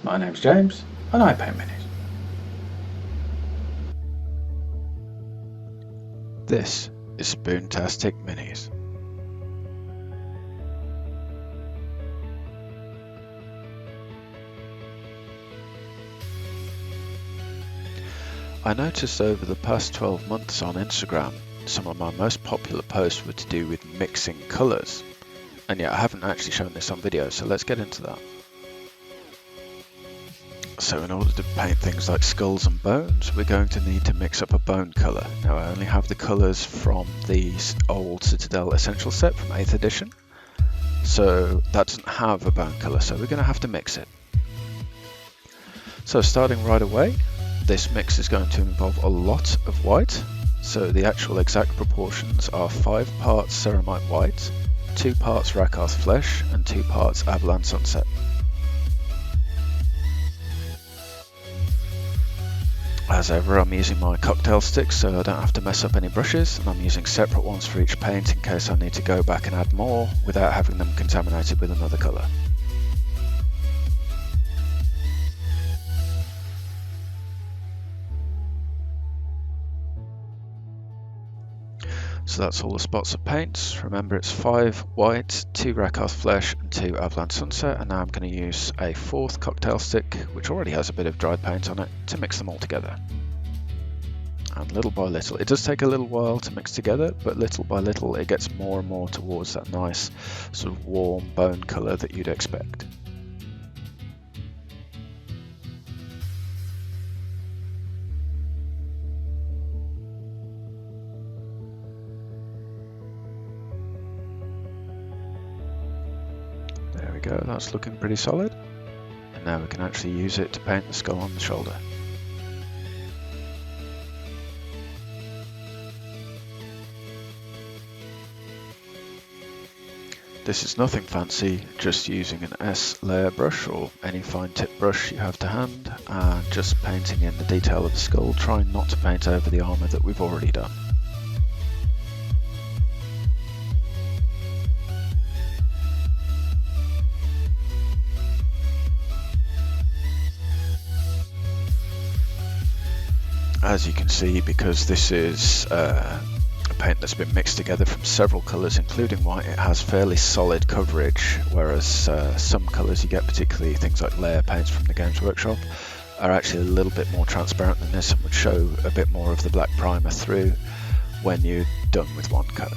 My name's James and I paint minis. This is Spoontastic Minis. I noticed over the past 12 months on Instagram, some of my most popular posts were to do with mixing colours, and yet I haven't actually shown this on video, so let's get into that. So in order to paint things like skulls and bones, we're going to need to mix up a bone colour. Now I only have the colours from the old Citadel Essentials set from 8th edition, so that doesn't have a bone colour, so we're going to have to mix it. So starting right away, this mix is going to involve a lot of white, so the actual exact proportions are 5 parts Ceramite White, 2 parts Rakarth Flesh and 2 parts Averland Sunset. As ever, I'm using my cocktail sticks so I don't have to mess up any brushes, and I'm using separate ones for each paint in case I need to go back and add more without having them contaminated with another colour. So that's all the spots of paints. Remember, it's 5 white, 2 Rakarth Flesh and 2 Averland Sunset, and now I'm going to use a 4th cocktail stick, which already has a bit of dried paint on it, to mix them all together. And little by little, it does take a little while to mix together, but little by little it gets more and more towards that nice sort of warm bone colour that you'd expect. There we go, that's looking pretty solid. And now we can actually use it to paint the skull on the shoulder. This is nothing fancy, just using an S layer brush or any fine tip brush you have to hand, and just painting in the detail of the skull, trying not to paint over the armour that we've already done. As you can see, because this is a paint that's been mixed together from several colours including white, it has fairly solid coverage, whereas some colours you get, particularly things like layer paints from the Games Workshop, are actually a little bit more transparent than this and would show a bit more of the black primer through when you're done with one coat.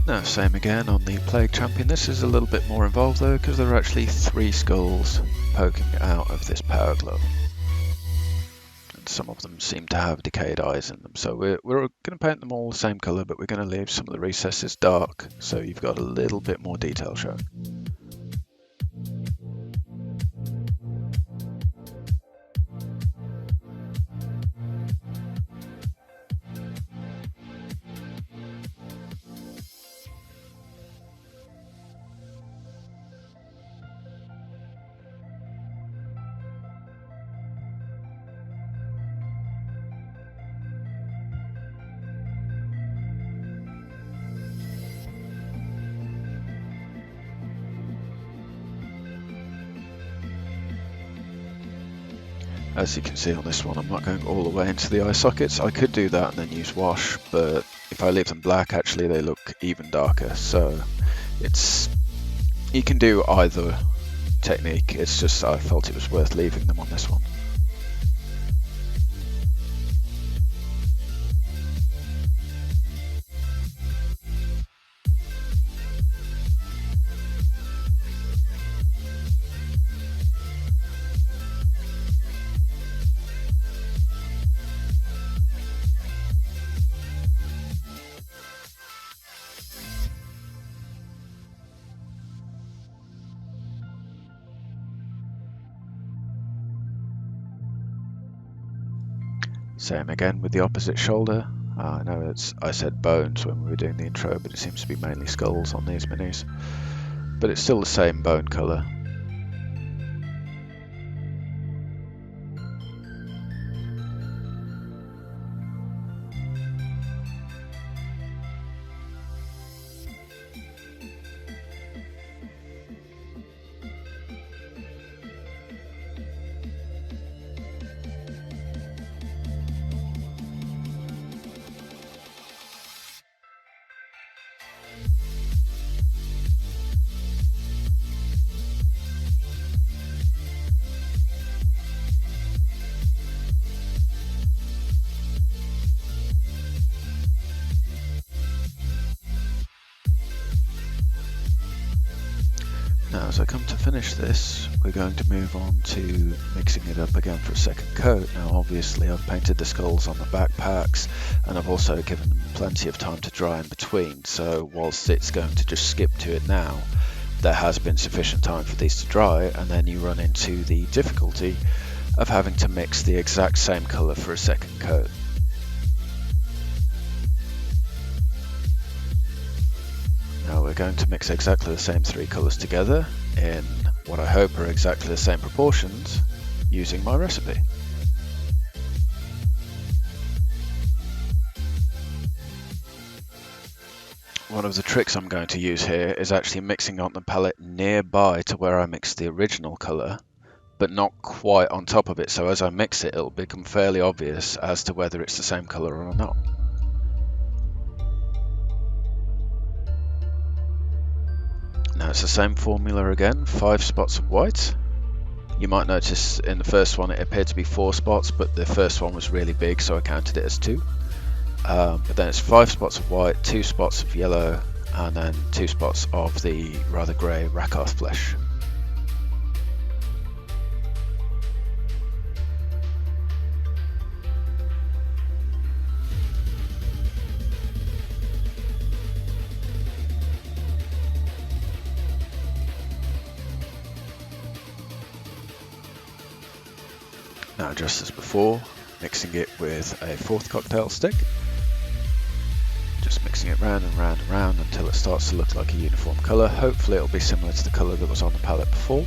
Now, same again on the Plague Champion. This is a little bit more involved though, because there are actually 3 skulls poking out of this power glove. And some of them seem to have decayed eyes in them. So we're going to paint them all the same colour, but we're going to leave some of the recesses dark, so you've got a little bit more detail showing. As you can see on this one, I'm not going all the way into the eye sockets. I could do that and then use wash, but if I leave them black, actually they look even darker. So you can do either technique. It's just I felt it was worth leaving them on this one. Same again with the opposite shoulder. I know I said bones when we were doing the intro, but it seems to be mainly skulls on these minis. But it's still the same bone colour. as I come to finish this, we're going to move on to mixing it up again for a second coat. Now obviously I've painted the skulls on the backpacks, and I've also given them plenty of time to dry in between, so whilst it's going to just skip to it now, there has been sufficient time for these to dry, and then you run into the difficulty of having to mix the exact same colour for a second coat. Now we're going to mix exactly the same three colours together in what I hope are exactly the same proportions using my recipe. One of the tricks I'm going to use here is actually mixing on the palette nearby to where I mixed the original colour, but not quite on top of it, so as I mix it, it'll become fairly obvious as to whether it's the same colour or not. Now it's the same formula again, 5 spots of white. You might notice in the first one it appeared to be 4 spots, but the first one was really big, so I counted it as 2. But then it's 5 spots of white, 2 spots of yellow, and then 2 spots of the rather grey Rakarth Flesh. Now just as before, mixing it with a 4th cocktail stick. Just mixing it round and round and round until it starts to look like a uniform colour. Hopefully it'll be similar to the colour that was on the palette before.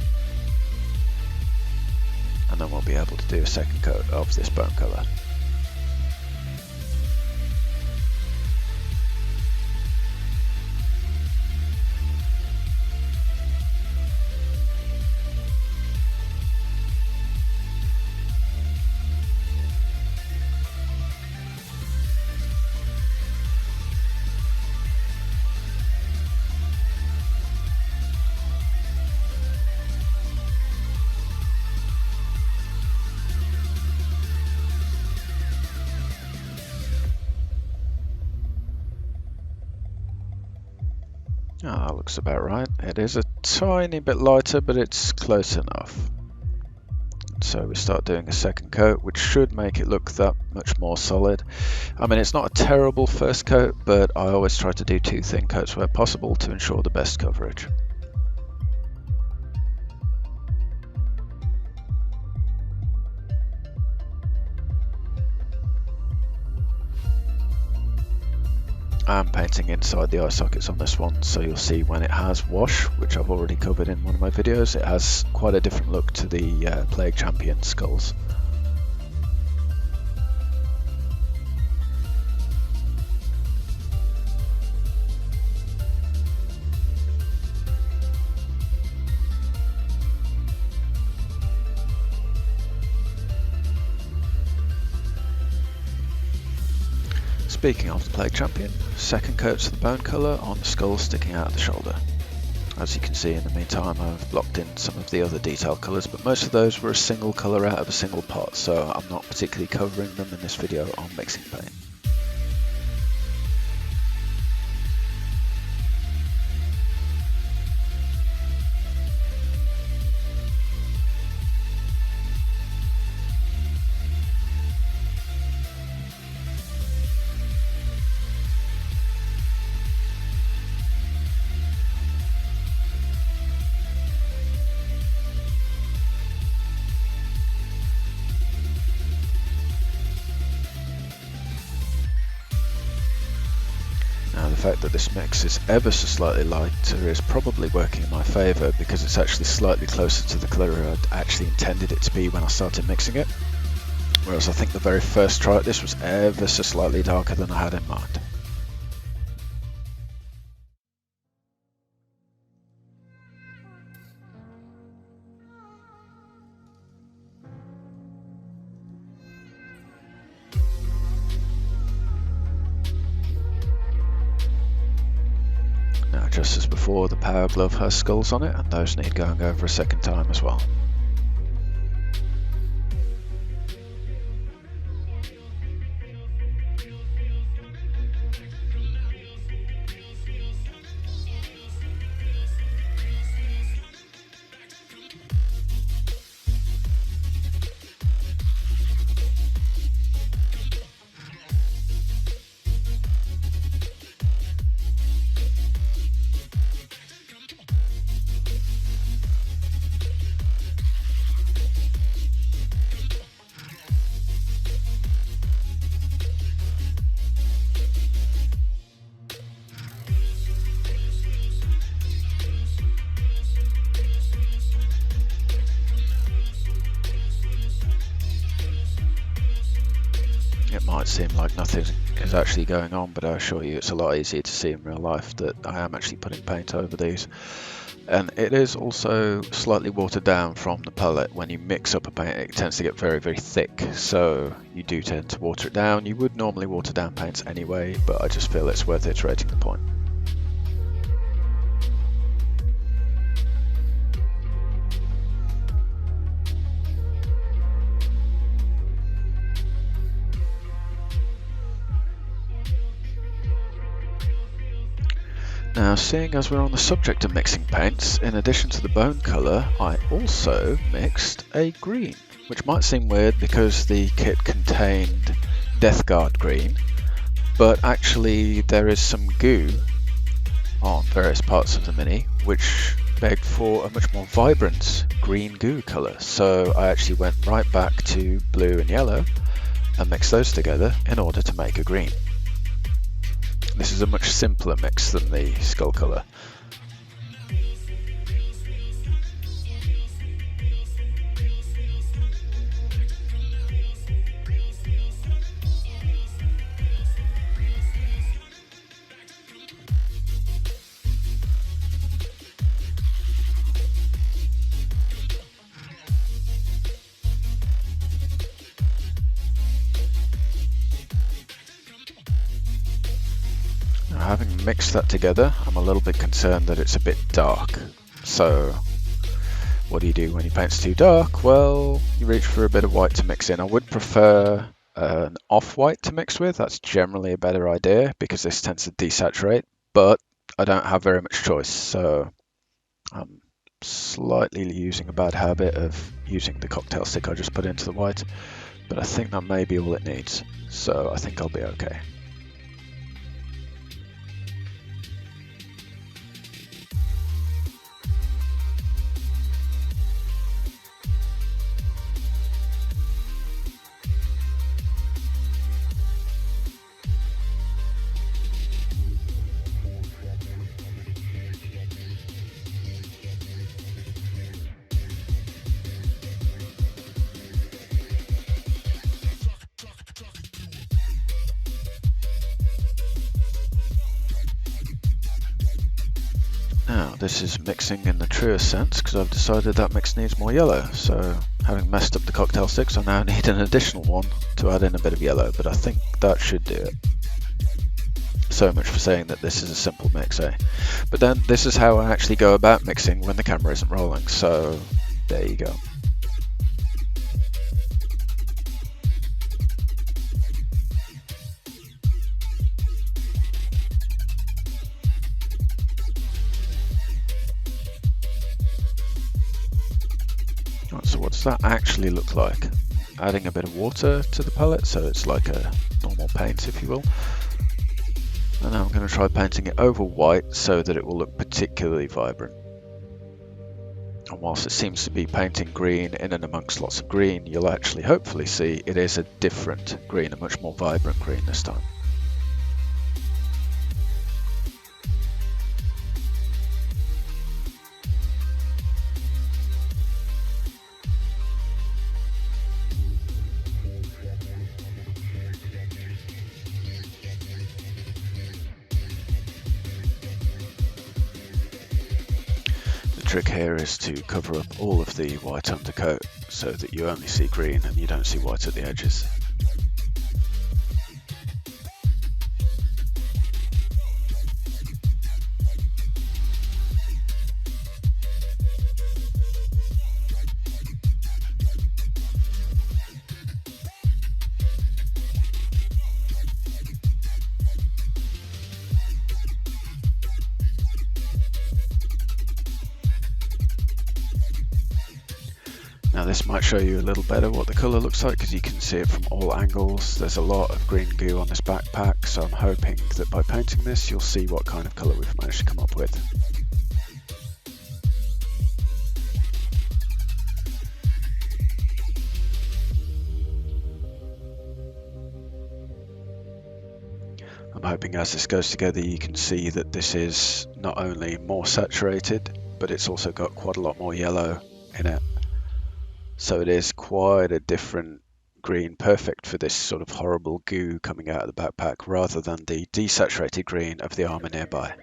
And then we'll be able to do a second coat of this bone colour. Ah, that looks about right. It is a tiny bit lighter, but it's close enough. So we start doing a second coat, which should make it look that much more solid. I mean, it's not a terrible first coat, but I always try to do 2 thin coats where possible to ensure the best coverage. I'm painting inside the eye sockets on this one, so you'll see when it has wash, which I've already covered in one of my videos, it has quite a different look to the Plague Champion skulls. Speaking of the Plague Champion, second coats of the bone colour on the skull sticking out of the shoulder. As you can see, in the meantime I've blocked in some of the other detail colours, but most of those were a single colour out of a single pot, so I'm not particularly covering them in this video on mixing paint. Now the fact that this mix is ever so slightly lighter is probably working in my favour, because it's actually slightly closer to the colour I'd actually intended it to be when I started mixing it, whereas I think the very first try at this was ever so slightly darker than I had in mind. Now just as before, the power glove has skulls on it, and those need going over a second time as well. it might seem like nothing is actually going on, but I assure you it's a lot easier to see in real life that I am actually putting paint over these. And it is also slightly watered down from the palette. When you mix up a paint, it tends to get very, very thick, so you do tend to water it down. You would normally water down paints anyway, but I just feel it's worth iterating the point. Now, seeing as we're on the subject of mixing paints, in addition to the bone colour, I also mixed a green, which might seem weird because the kit contained Death Guard green, but actually there is some goo on various parts of the Mini which begged for a much more vibrant green goo colour, so I actually went right back to blue and yellow and mixed those together in order to make a green. This is a much simpler mix than the skull colour. Having mixed that together, I'm a little bit concerned that it's a bit dark. So what do you do when your paint's too dark? Well, you reach for a bit of white to mix in. I would prefer an off-white to mix with. That's generally a better idea because this tends to desaturate, but I don't have very much choice. So I'm slightly using a bad habit of using the cocktail stick I just put into the white, but I think that may be all it needs. So I think I'll be okay. Now, this is mixing in the truest sense because I've decided that mix needs more yellow. So, having messed up the cocktail sticks, I now need an additional one to add in a bit of yellow, but I think that should do it. So much for saying that this is a simple mix, eh? But then, this is how I actually go about mixing when the camera isn't rolling, so there you go. So what does that actually look like? Adding a bit of water to the palette so it's like a normal paint, if you will. And now I'm going to try painting it over white so that it will look particularly vibrant. And whilst it seems to be painting green in and amongst lots of green, you'll actually hopefully see it is a different green, a much more vibrant green this time. The trick here is to cover up all of the white undercoat so that you only see green and you don't see white at the edges. Now this might show you a little better what the colour looks like because you can see it from all angles. There's a lot of green goo on this backpack, so I'm hoping that by painting this you'll see what kind of colour we've managed to come up with. I'm hoping as this goes together you can see that this is not only more saturated, but it's also got quite a lot more yellow in it. So it is quite a different green, perfect for this sort of horrible goo coming out of the backpack, rather than the desaturated green of the armour nearby.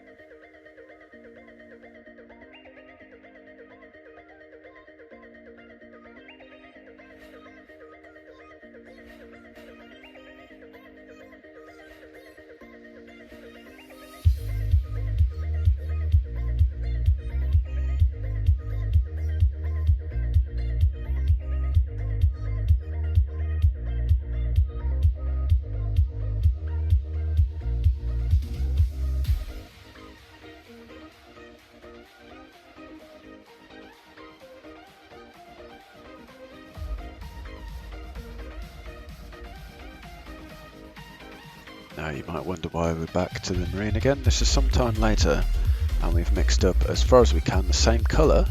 Now you might wonder why we're back to the marine again. This is some time later, and we've mixed up as far as we can the same colour,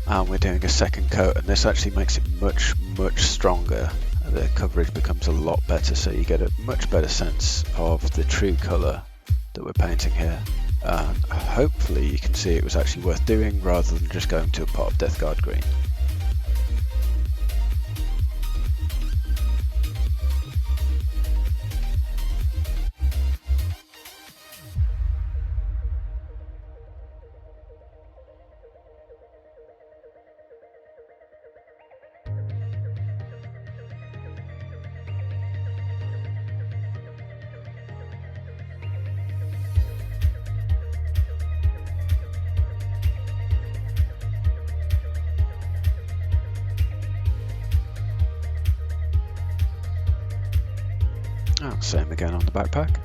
and we're doing a second coat, and this actually makes it much stronger. The coverage becomes a lot better, so you get a much better sense of the true colour that we're painting here, and hopefully you can see it was actually worth doing rather than just going to a pot of Death Guard green. Same again on the backpack.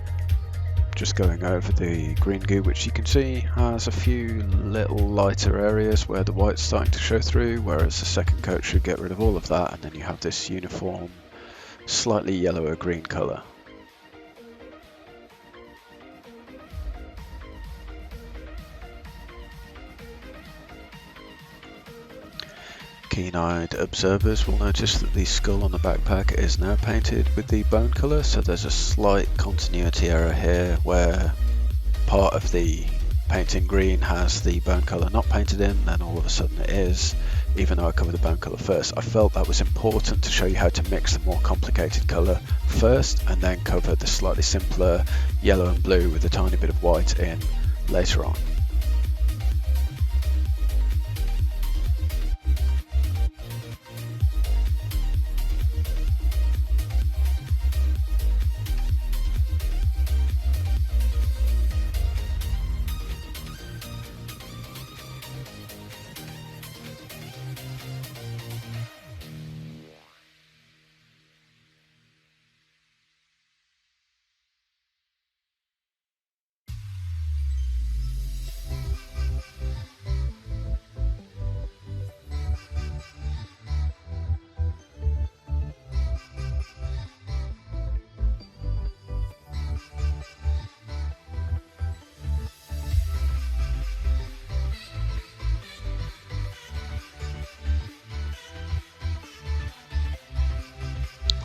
Just going over the green goo, which you can see has a few little lighter areas where the white's starting to show through, whereas the second coat should get rid of all of that, and then you have this uniform, slightly yellower green colour. Keen-eyed observers will notice that the skull on the backpack is now painted with the bone colour, so there's a slight continuity error here where part of the painting green has the bone colour not painted in, then all of a sudden it is, even though I covered the bone colour first. I felt that was important to show you how to mix the more complicated colour first and then cover the slightly simpler yellow and blue with a tiny bit of white in later on.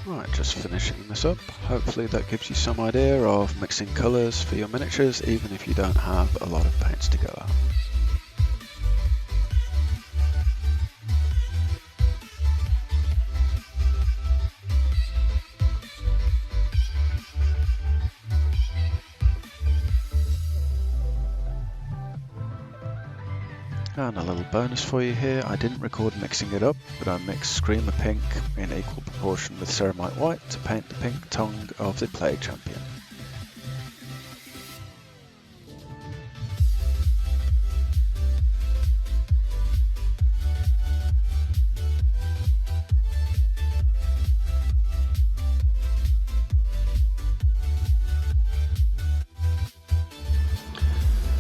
Right, just finishing this up. Hopefully that gives you some idea of mixing colours for your miniatures, even if you don't have a lot of paints to go out. And a little bonus for you here, I didn't record mixing it up, but I mixed Screamer Pink in equal proportion with Ceramite White to paint the pink tongue of the Plague Champion.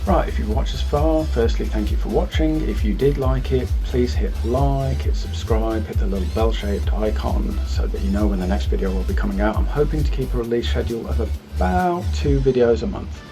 Right, if you've watched this far, firstly thank you for watching. If you did like it, please hit like, hit subscribe, hit the little bell-shaped icon so that you know when the next video will be coming out. I'm hoping to keep a release schedule of about 2 videos a month.